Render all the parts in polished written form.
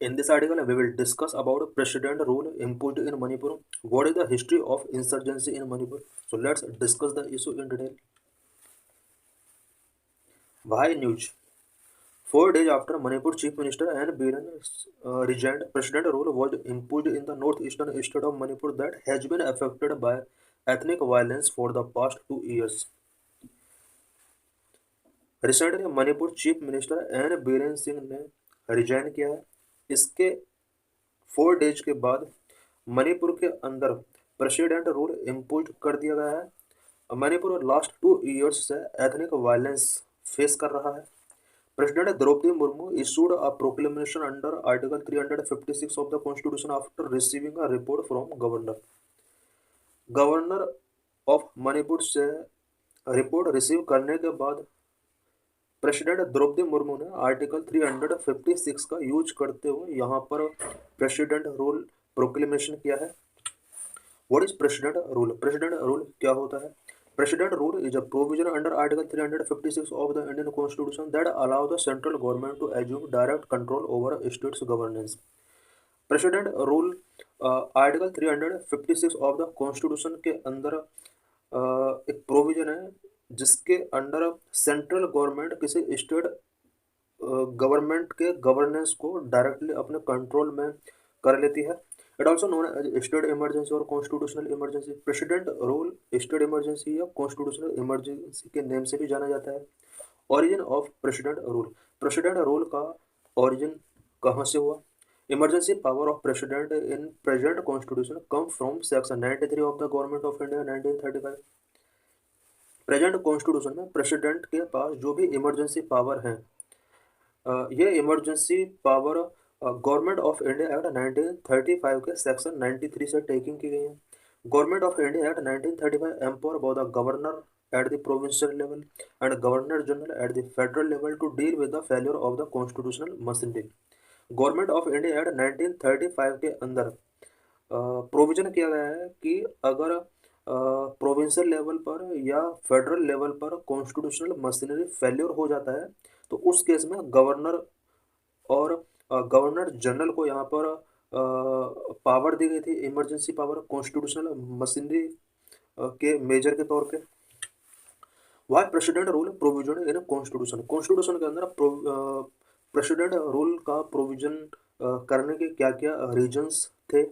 In this article, we will discuss about president rule imposed in Manipur. What is the history of insurgency in Manipur? So let's discuss the issue in detail. Why news? 4 days after Manipur Chief Minister N. Biren resigned, president rule was imposed in the northeastern state of Manipur that has been affected by ethnic violence for the past 2 years. Recently, Manipur chief minister N Biren Singh ने resign किया है। इसके 4 days के बाद मणिपुर के अंदर president rule impose कर दिया गया है। मणिपुर लास्ट 2 इयर्स से एथनिक वायलेंस फेस कर रहा है। President Droupadi Murmu issued a proclamation under Article 356 of the Constitution after receiving a report from governor of Manipur से रिपोर्ट रिसीव करने के बाद प्रेसिडेंट द्रौपदी मुर्मू ने आर्टिकल 356 का यूज करते हुए यहाँ पर प्रेसिडेंट रूल प्रोक्लेमेशन किया है। What is president rule? President rule क्या होता है? President rule is a provision under article 356 of the Indian constitution that allow the central government to assume direct control over states governance. President rule article 356 of the constitution के अंदर एक provision है जिसके under central government किसी state government के governance को directly अपने control में कर लेती है। It also known as state emergency और constitutional emergency. President rule state emergency या कॉन्स्टिट्यूशनल इमरजेंसी के नेम से भी जाना जाता है। Origin of president rule. President rule का ओरिजिन कहाँ से हुआ? Emergency power of president in present constitution come from section 93 of the government of India 1935। Present constitution में प्रेसिडेंट के पास जो भी इमरजेंसी पावर है, ये emergency power government of India act 1935 के सेक्शन 93 से टेकिंग की गई है। Government of India act 1935 empower both the governor at the provincial level and governor general at the federal level to deal with the failure of the constitutional machinery। Government of India act 1935 के अंदर provision किया गया है कि अगर provincial level पर या federal level पर कॉन्स्टिट्यूशनल मशीनरी फेल्योर हो जाता है तो उस केस में गवर्नर और गवर्नर जनरल को यहाँ पर पावर दी गई थी, इमरजेंसी पावर कॉन्स्टिट्यूशनल मशीनरी के मेजर के तौर पे। Why president rule provision in constitution. Constitution के अंदर प्रेसिडेंट रूल का प्रोविजन करने के क्या क्या रीजंस थे?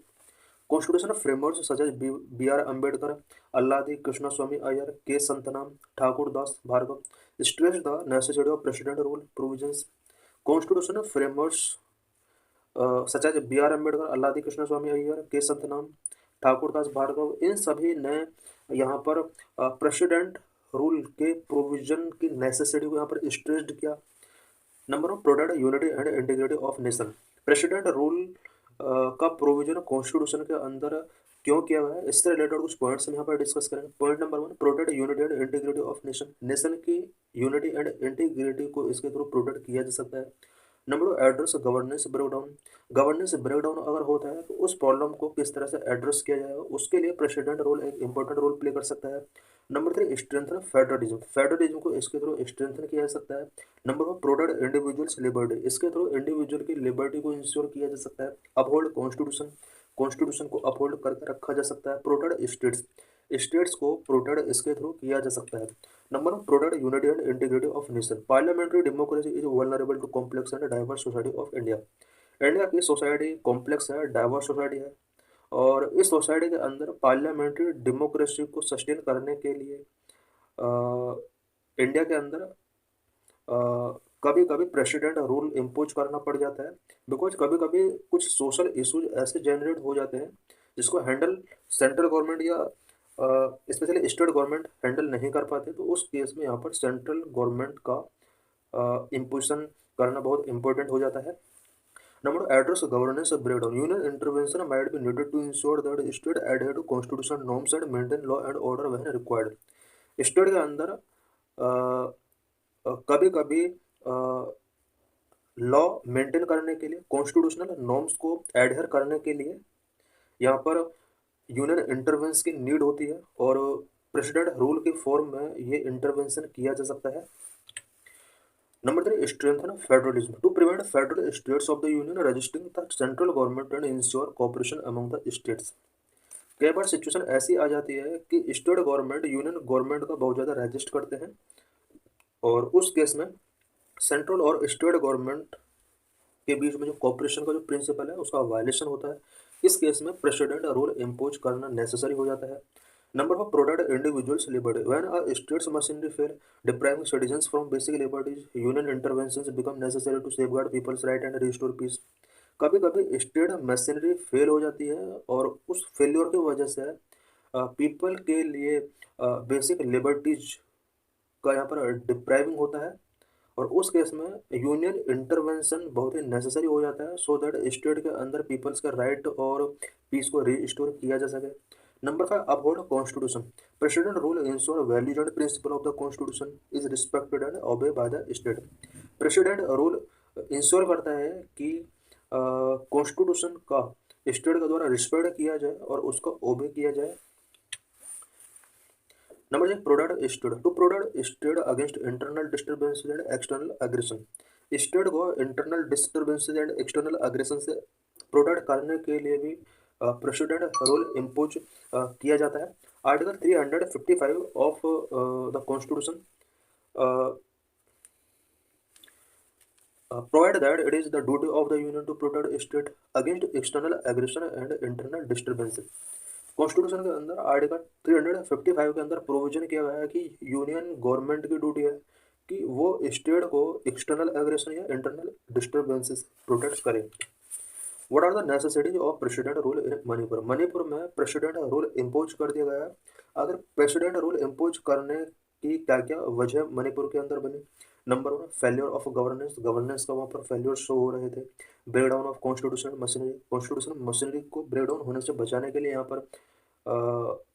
Constitution frameworks such as B R Ambedkar, Alladi Krishnaswami Ayyar, K Santhanam, Thakur Das Bhargava stress the necessity of president rule provisions. Constitution frameworks such as B R Ambedkar, Alladi Krishnaswami Ayyar, K Santhanam, Thakur Das Bhargava, इन सभी ने यहाँ पर प्रेसिडेंट रूल के प्रोविजन की नेसेसिटी को यहाँ पर स्ट्रेस्ड किया। Number of protect unity and integrity of nation. President rule का प्रोविजन कॉन्स्टिट्यूशन के अंदर क्यों किया गया है, इससे रिलेटेड कुछ पॉइंट्स हम यहाँ पर डिस्कस करेंगे। Point number 1, protect unity and integrity of nation. Nation की यूनिटी एंड इंटीग्रिटी को इसके थ्रू प्रोटेक्ट किया जा सकता है। Number 2, address governance breakdown. Governance breakdown अगर होता है तो उस प्रॉब्लम को किस तरह से एड्रेस किया जाएगा, उसके लिए प्रेसिडेंट रोल एक इंपॉर्टेंट रोल प्ले कर सकता है। Number 3, strengthen federalism. फेडरलिज्म को इसके थ्रू स्ट्रेंथन किया जा सकता है। Number 4, protect individuals liberty. इसके थ्रू इंडिविजुअल की लिबर्टी को इंश्योर किया जा सकता है। Uphold constitution. कॉन्स्टिट्यूशन को अपहोल्ड करके रखा जा सकता है। Protect states. स्टेट्स को प्रोटेक्ट इसके थ्रू किया जा सकता है। Number 1, protect unity and integrity of nation. Parliamentary democracy is vulnerable to complex and diverse society of India. India की सोसाइटी कॉम्प्लेक्स है, डाइवर्स सोसाइटी है, और इस सोसाइटी के अंदर पार्लियामेंट्री डेमोक्रेसी को सस्टेन करने के लिए इंडिया के अंदर कभी कभी प्रेसिडेंट रूल इम्पोज करना पड़ जाता है, बिकॉज कभी कभी कुछ सोशल इश्यूज ऐसे जनरेट हो जाते हैं जिसको हैंडल सेंट्रल गवर्नमेंट या स्पेशली स्टेट गवर्नमेंट हैंडल नहीं कर पाते, तो उस केस में यहाँ पर सेंट्रल गवर्नमेंट का इम्पोजिशन करना बहुत इंपॉर्टेंट हो जाता है। Number address governance breakdown. Union intervention might be needed to ensure that state adhere to constitution norms and maintain law and order when required. State के अंदर कभी कभी लॉ मेंटेन करने के लिए, कॉन्स्टिट्यूशनल नॉर्म्स को एडहेयर करने के लिए यहाँ पर यूनियन इंटरवेंस की नीड होती है, और प्रेसिडेंट रूल के फॉर्म में ये इंटरवेंशन किया जा सकता है। Number 3, strengthen federalism. To prevent federal states of the union resisting the central government and ensure cooperation among the states. कई बार सिचुएशन ऐसी आ जाती है कि स्टेट गवर्नमेंट यूनियन गवर्नमेंट का बहुत ज़्यादा रेजिस्ट करते हैं और उस केस में सेंट्रल और स्टेट गवर्नमेंट के बीच में जो कॉपरेशन का जो प्रिंसिपल है उसका वायलेशन होता है। इस केस में प्रेसिडेंट रूल इम्पोज करना नेसेसरी हो जाता है। Number 4, protect individuals liberty. When a states machinery fail depriving citizens from basic liberties, union interventions become necessary to safeguard peoples right and restore peace. कभी कभी स्टेट मशीनरी फेल हो जाती है और उस फेल्योर की वजह से पीपल के लिए बेसिक लिबर्टीज का यहाँ पर डिप्राइविंग होता है और उस केस में यूनियन इंटरवेंशन बहुत ही नेसेसरी हो जाता है सो दैट स्टेट के अंदर पीपल्स का राइट और पीस को रिस्टोर किया जा सके। Number 5, uphold constitution. President rule ensure values and principle of the constitution is respected and ओबे by the state. President rule ensure करता है कि कॉन्स्टिट्यूशन का स्टेट के द्वारा रिस्पेक्ट किया जाए और उसका ओबे किया जाए। Number 6, protect state. To protect state against internal disturbances and external aggression. State को internal disturbances and external aggression से प्रोटेक्ट करने के लिए भी प्रेसिडेंट रूल इम्पोज किया जाता है। Article 355 of the constitution provide that it is the duty of the union to protect state against external aggression and internal disturbances। Constitution के अंदर आर्टिकल 355 के अंदर प्रोविजन किया गया है कि यूनियन गवर्नमेंट की ड्यूटी है कि वो स्टेट को एक्सटर्नल एग्रेशन या इंटरनल डिस्टर्बेंसेस प्रोटेक्ट करे। What are the necessities of president rule in Manipur. Manipur में प्रेसिडेंट रूल इम्पोज कर दिया गया है। अगर प्रेसिडेंट रूल इम्पोज करने की क्या क्या वजह मणिपुर के अंदर बनी। Number 1, failure of governance. Governance का वहाँ पर फेल्योर शो हो रहे थे। Break down of constitution machinery. Constitution machinery को ब्रेक डाउन होने से बचाने के लिए यहाँ पर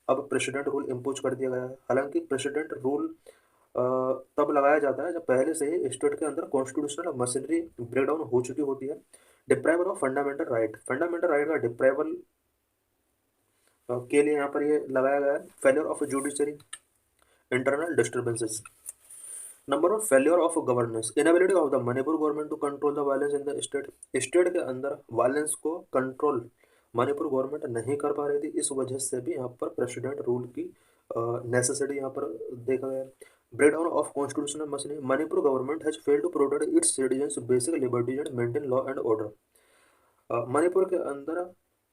अब प्रेसिडेंट रूल इम्पोज कर दिया गया है। हालांकि प्रेसिडेंट रूल तब लगाया जाता है जब पहले से ही स्टेट के अंदर कॉन्स्टिट्यूशनल मशीनरी ब्रेक डाउन हो चुकी होती है। डिप्राइवल of fundamental right. Fundamental right का डिप्राइवल के लिए यहाँ पर ये लगाया गया है। Failure of judiciary, internal disturbances. Number 1, failure of governance. Inability of the Manipur government to control the violence in the state. State के अंदर वायलेंस को कंट्रोल मणिपुर गवर्नमेंट नहीं कर पा रही थी। इस वजह से भी यहाँ पर प्रेसिडेंट रूल की नेसेसिटी यहाँ पर देखा गया। Break down of constitutional machinery. Manipur government has failed to protect its citizens basic liberties and maintain law and order. Manipur के अंदर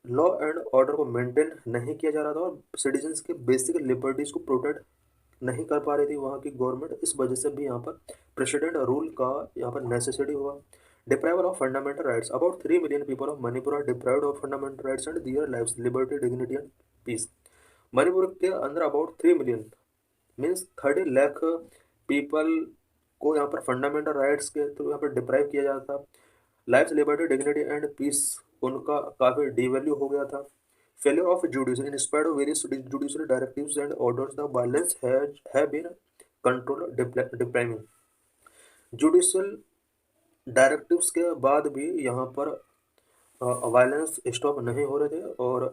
लॉ एंड ऑर्डर को मेंटेन नहीं किया जा रहा था और सिटीजन्स के बेसिक लिबर्टीज को प्रोटेक्ट नहीं कर पा रही थी वहाँ की गवर्नमेंट। इस वजह से भी यहाँ पर प्रेसिडेंट रूल का यहाँ पर नेसेसिटी हुआ। Deprival of fundamental rights. About 3 million people of Manipur are deprived of fundamental rights and their lives, liberty, dignity and peace. Manipur के अंदर about 3 million means 30 lakh people को यहाँ पर फंडामेंटल राइट्स के थ्रू यहाँ पर डिप्राइव किया जाता था। Life, liberty, dignity and peace उनका काफ़ी डिवैल्यू हो गया था। Failure of judiciary. In spite of various judiciary directives and orders the violence have been control depriving. Judicial directives के बाद भी यहाँ पर वायलेंस स्टॉप नहीं हो रहे थे और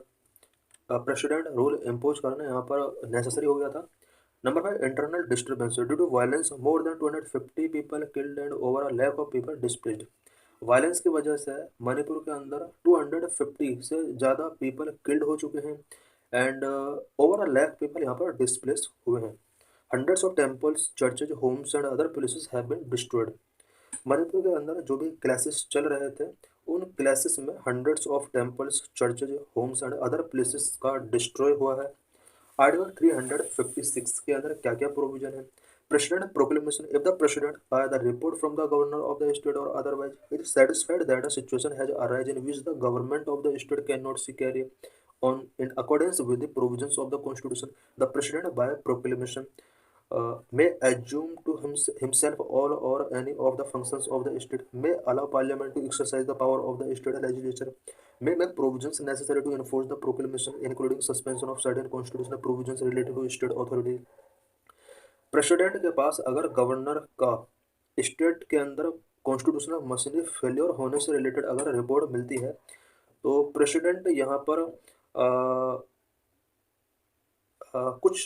प्रेसिडेंट रूल इम्पोज करना यहाँ पर नेसेसरी हो गया था। Number 5, internal disturbance. Due to violence more than 250 people killed and over a lakh of people displaced. Violence की वजह से मणिपुर के अंदर 250 से ज़्यादा पीपल किल्ड हो चुके हैं and over a lakh people यहाँ पर डिस्प्लेस हुए हैं। Hundreds of temples, churches, homes and other places have been destroyed. Manipur के अंदर जो भी क्लासेस चल रहे थे उन क्लासेस में hundreds of temples, churches, homes and other places का डिस्ट्रॉय हुआ है। आर्टिकल 356 के अंदर क्या क्या प्रोविजन है। President proclamation. If the president by the report from the governor of the state or otherwise it is satisfied that a situation has arise in which the government of the state can not सी carry on in accordance with the provisions of the constitution, the president by proclamation may assume to himself all or any of the functions of the state, may allow parliament to exercise the power of the state legislature, may make provisions necessary to enforce the proclamation including suspension of certain constitutional provisions related to state authority। President के पास अगर governor का state के अंदर constitutional machinery failure होने से related अगर report मिलती है तो प्रेसिडेंट यहाँ पर कुछ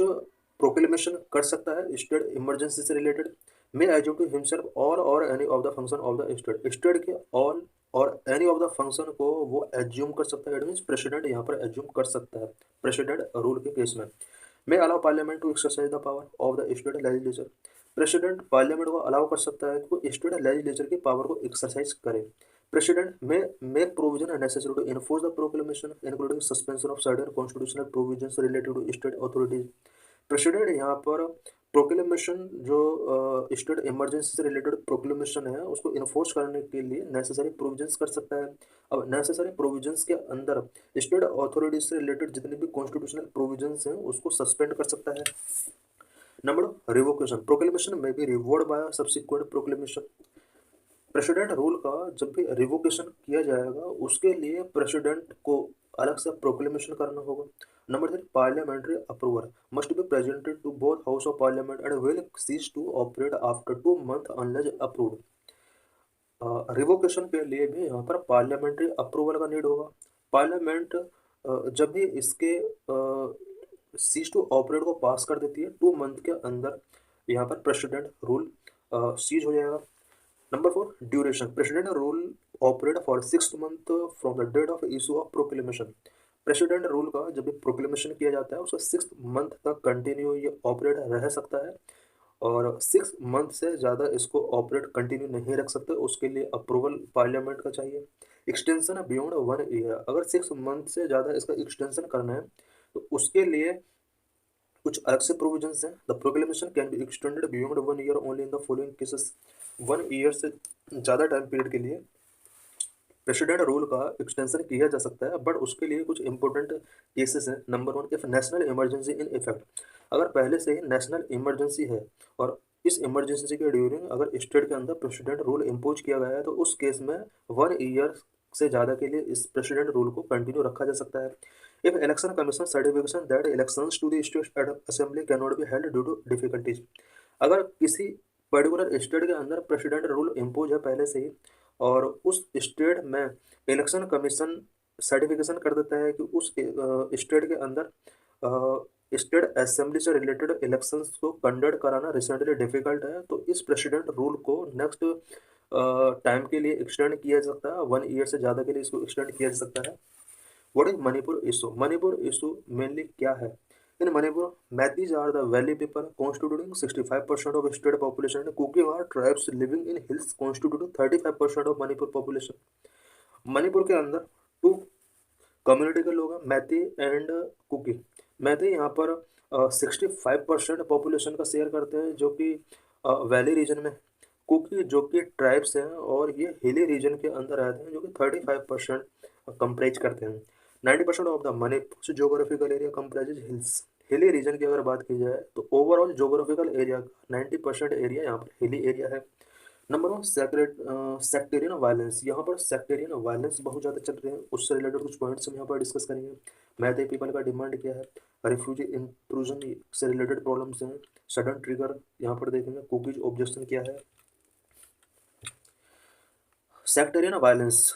प्रोक्लेमेशन कर सकता है स्टेट इमरजेंसी से related. May assume to himself all or any of the function of the state, state के all or any of the function को वो एज्यूम कर सकता है, इट मीन्स प्रेसिडेंट यहाँ पर एज्यूम कर सकता है प्रेसिडेंट रूल के केस में। May allow parliament to exercise the power of the state legislature, president parliament को अलाउ कर सकता है कि वो स्टेट लेजिस्लेचर की पावर को एक्सरसाइज करे। President may make provision necessary to enforce the proclamation including suspension of certain constitutional provisions related to state authorities. President यहाँ पर प्रोक्लेमेशन जो स्टेट इमरजेंसी से रिलेटेड प्रोक्लेमेशन है उसको इन्फोर्स करने के लिए नेसेसरी प्रोविजंस कर सकता है। अब नेसेसरी प्रोविजंस के अंदर स्टेट अथॉरिटीज से रिलेटेड जितने भी कॉन्स्टिट्यूशनल प्रोविजंस हैं उसको सस्पेंड कर सकता है। Number revocation, proclamation may be revoked by subsequent proclamation, president rule का जब भी रिवोकेशन किया जाएगा उसके लिए प्रेसिडेंट को अलग से प्रोक्लेमेशन करना होगा। Number 3, parliamentary approval must be presented to both house of parliament and will cease to operate after 2 months unless approved. Revocation के लिए भी यहाँ पर पार्लियामेंट्री अप्रूवल का नीड होगा। पार्लियामेंट जब भी इसके सीज टू ऑपरेट को पास कर देती है 2 month के अंदर यहाँ पर प्रेसिडेंट रूल सीज हो जाएगा। Number 4, duration, president rule operate for 6 months from the date of issue of proclamation, president rule का जब भी प्रोक्लेमेशन किया जाता है उसका 6 month तक कंटिन्यू ये ऑपरेट रह सकता है और 6 month से ज़्यादा इसको ऑपरेट कंटिन्यू नहीं रख सकते, उसके लिए अप्रूवल पार्लियामेंट का चाहिए। एक्सटेंशन बियॉन्ड 1 year, अगर 6 month से ज़्यादा इसका एक्सटेंशन करना है तो उसके लिए कुछ अलग से प्रोविजंस हैं। The proclamation can be extended beyond 1 year only in the following cases, 1 year से ज़्यादा टाइम पीरियड के लिए प्रेसिडेंट रूल का एक्सटेंशन किया जा सकता है बट उसके लिए कुछ इंपॉर्टेंट केसेस हैं। Number 1, if national emergency in effect, अगर पहले से ही नेशनल इमरजेंसी है और इस इमरजेंसी के ड्यूरिंग अगर स्टेट के अंदर प्रेसिडेंट रूल इम्पोज किया गया है तो उस केस में 1 year से ज़्यादा के लिए इस प्रेसिडेंट रूल को कंटिन्यू रखा जा सकता है। If election commission certification that elections to the state assembly can not be held due to difficulties, अगर किसी पर्टिकुलर स्टेट के अंदर प्रेसिडेंट रूल इम्पोज है पहले से ही और उस स्टेट में इलेक्शन कमीशन सर्टिफिकेशन कर देता है कि उस स्टेट के अंदर स्टेट असेंबली से रिलेटेड इलेक्शंस को कंडक्ट कराना रिसेंटली डिफिकल्ट है तो इस प्रेसिडेंट रूल को नेक्स्ट टाइम के लिए एक्सटेंड किया जा सकता है, 1 year से ज़्यादा के लिए इसको एक्सटेंड किया जा सकता है। What is Manipur issue, Manipur issue mainly क्या है? In Manipur, Meiteis are the valley people constituting 65% of state population and Kuki are tribes living in hills constituting 35% of Manipur population. Manipur के अंदर टू कम्युनिटी के लोग हैं, मैती एंड कुकी। मैती यहाँ पर 65% population का शेयर करते हैं जो कि वैली रीजन में, कुकी जो कि ट्राइब्स हैं और ये हिली रीजन के अंदर रहते हैं जो कि 35% कंप्राइज करते हैं। 90% of the Manipur geographical area comprises hills, hilly region की अगर बात की जाए तो ओवरऑल जोग्राफिकल एरिया 90% एरिया यहाँ पर हिली एरिया है। नंबर 1, सेक्टेरियन वायलेंस, यहाँ पर सेक्टेरियन वायलेंस बहुत ज़्यादा चल रहे हैं, उससे रिलेटेड कुछ पॉइंट्स हम यहाँ पर डिस्कस करेंगे। मैते पीपल का डिमांड क्या है, रिफ्यूजी इंट्रूजन से रिलेटेड प्रॉब्लम्स हैं, सडन ट्रिगर यहाँ पर देखेंगे, कुकीज ऑब्जेक्शन क्या है। Sectarian violence,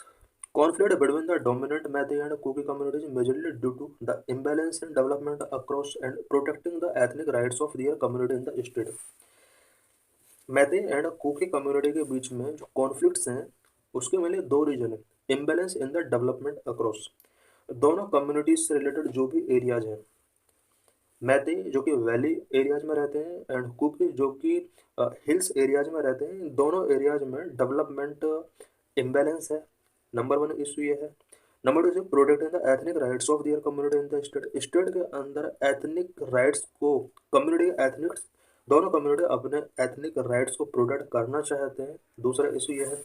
conflict between the dominant Meitei and Kuki communities majorly due to the imbalance in development across and protecting the ethnic rights of their community in the state. मैते and cookie community के बीच में जो conflicts हैं उसके mainly दो reason है, imbalance in the development across, दोनों communities से रिलेटेड जो भी एरियाज हैं, मैते जो कि वैली एरियाज में रहते हैं एंड कुकी जो कि हिल्स एरियाज में रहते हैं, दोनों एरियाज में डेवलपमेंट इम्बेलेंस है। नंबर 1 इशू ये है। Number 2 protecting the ethnic rights of their community in the state, state के अंदर एथनिक राइट्स को कम्युनिटी एथनिक्स दोनों कम्युनिटी अपने एथनिक राइट्स को प्रोटेक्ट करना चाहते हैं। दूसरा इशू ये है।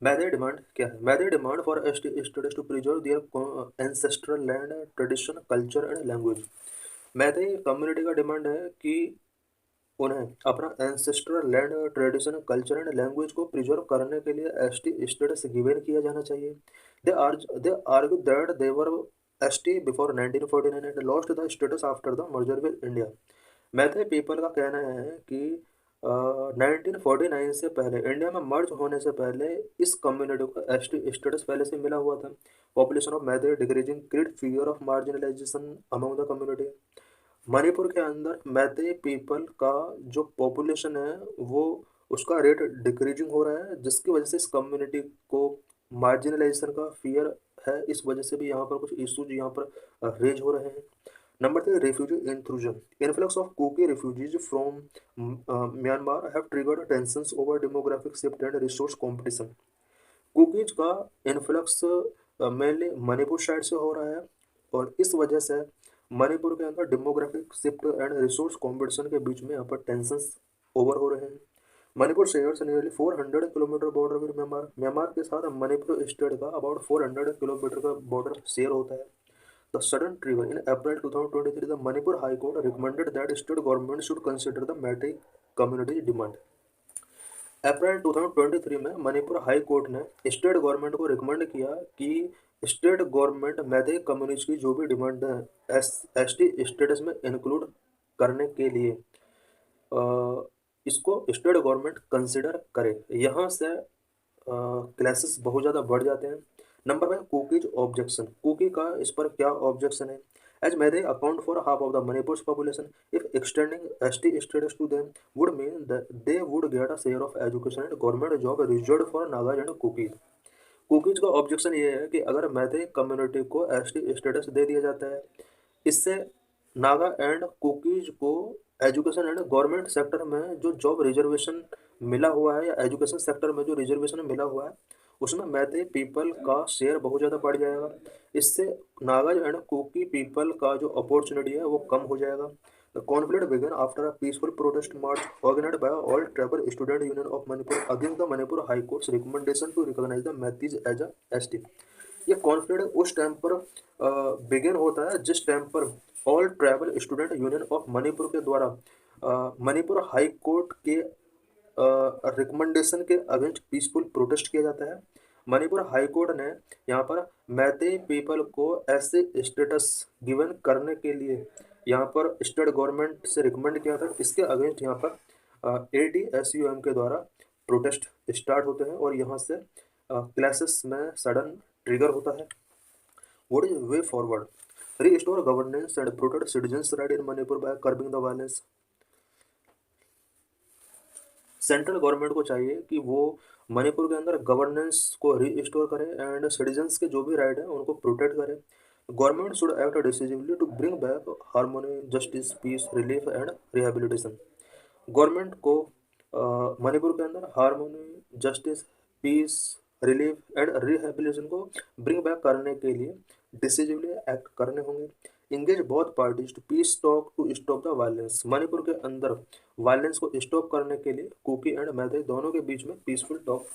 मैदे डिमांड क्या है, Meitei demand for states to preserve their ancestral land tradition culture and language, Meitei community का डिमांड है कि उन्हें अपना ancestral land tradition culture and language को प्रिजर्व करने के लिए एसटी स्टेटस गिवन किया जाना चाहिए। They argue that they were ST before 1949 and lost the status after the merger with India. Meitei people का कहना है कि 1949 से पहले इंडिया में मर्ज होने से पहले इस कम्युनिटी को एसटी स्टेटस पहले से मिला हुआ था। Population of Meitei decreasing create fear of marginalisation among the community, Manipur के अंदर मैते पीपल का जो पॉपुलेशन है वो उसका रेट डिक्रीजिंग हो रहा है, जिसकी वजह से इस कम्युनिटी को मार्जिनलाइजेशन का फियर है। इस वजह से भी यहाँ पर कुछ इश्यूज यहाँ पर रेज हो रहे हैं। Number 3, refugee intrusion. Influx of Kuki refugees from Myanmar have triggered tensions over demographic shift and resource competition. Cookies का इन्फ्लक्स मेनली मणिपुर साइड से हो रहा है और इस वजह से मणिपुर के अंदर demographic shift and resource competition के बीच में यहाँ पर टेंशंस ओवर हो रहे हैं। Manipur shares nearly 400 kilometre border with Myanmar. Myanmar के साथ मणिपुर स्टेट का अबाउट 400 किलोमीटर का बॉर्डर शेयर होता है। The sudden trigger in April 2023, the Manipur High Court recommended that state government should consider the Meitei community's demand. अप्रैल 2023 में Manipur high court ने state government को recommend किया कि स्टेट गवर्नमेंट मैते कम्युनिटी की जो भी डिमांड है एसटी स्टेटस में इंक्लूड करने के लिए इसको स्टेट गवर्नमेंट कंसिडर करे। यहाँ से क्लासेस बहुत ज़्यादा बढ़ जाते हैं। Number 5, cookies objection. कुकी का इस पर क्या ऑब्जेक्शन है? As Meitei account for half of the Manipur population, if extending ST status to them would mean that they would get a share of education and government job reserved for Nagas and Kukis. Kukis का objection ये है कि अगर मैदे community को ST status दे दिया जाता है, इससे नागा एंड कुकीज को एजुकेशन एंड गवर्नमेंट सेक्टर में जो जॉब रिजर्वेशन मिला हुआ है या एजुकेशन सेक्टर में जो रिजर्वेशन मिला हुआ है उसमें मैते पीपल का शेयर बहुत ज़्यादा बढ़ जाएगा। इससे नागाज एंड कुकी पीपल का जो अपॉर्चुनिटी है वो कम हो जाएगा। The conflict began after a peaceful protest march organised by all tribal student union of Manipur against the Manipur high court's recommendation to recognise the Meiteis as a ST. ये कॉन्फ्लिक्ट उस time पर बिगिन होता है जिस टाइम पर all tribal student union of Manipur के द्वारा Manipur high court के रिकमेंडेशन के अगेंस्ट पीसफुल प्रोटेस्ट किया जाता है। मणिपुर हाई कोर्ट ने यहाँ पर मैते पीपल को ऐसे स्टेटस गिवन करने के लिए यहाँ पर स्टेट गवर्नमेंट से रिकमेंड किया था। इसके अगेंस्ट यहाँ पर ADSUM के द्वारा प्रोटेस्ट स्टार्ट होते हैं और यहाँ से क्लासेस में सडन ट्रिगर होता है। What is way forward? Restore governance and protect citizens right in Manipur by curbing the violence. Central government को चाहिए कि वो मणिपुर के अंदर गवर्नेंस को रीस्टोर करे एंड सिटीजन्स के जो भी राइट है उनको प्रोटेक्ट करे। Government should act decisively to bring back harmony, justice, peace, relief and rehabilitation. Government को मणिपुर के अंदर harmony, justice, peace, relief and rehabilitation को ब्रिंग बैक करने के लिए डिसिसिवली एक्ट करने होंगे। Engage both parties to peace talk to stop the violence. Manipur के अंदर वायलेंस को स्टॉप करने के लिए कुकी एंड मैते दोनों के बीच में पीसफुल टॉक